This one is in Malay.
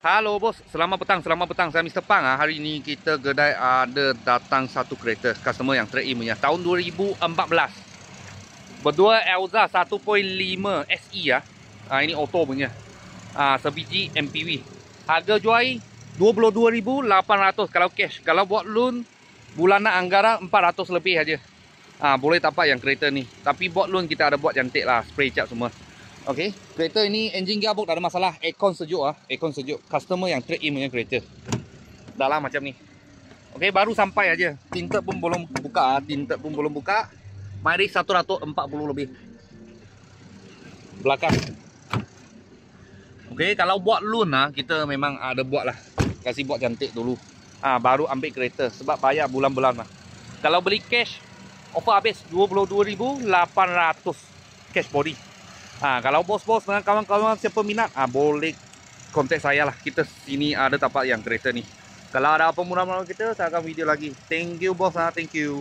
Halo bos, selamat petang. Saya Mr. Pang. Hari ini kita kedai ada datang satu kereta customer yang trade in punya tahun 2014. Berdua Elza 1.5 SE ya. Ini auto punya. Sebiji MPV. Harga jual 22,800 kalau cash. Kalau buat loan bulanan anggaran 400 lebih aja. Boleh tapak yang kereta ni. Tapi buat loan kita ada buat cantik lah, spray cat semua. Okey, kereta ini engine gearbox tak ada masalah. Aircon sejuk aircon sejuk. Customer yang trade in punya kereta. Dalam macam ni. Okey, baru sampai aja. Tinted pun belum buka. Mileage 140 lebih. Belakang. Okey, kalau buat loan kita memang ada buat lah. Kasih buat cantik dulu. Baru ambil kereta sebab bayar bulan-bulan lah. Kalau beli cash, offer habis 22,800 cash body. Kalau bos-bos dengan kawan-kawan siapa minat, boleh kontak saya lah. Kita sini ada tapak yang kereta ni. Kalau ada apa murah-murah kita, saya akan video lagi. Thank you bos, thank you.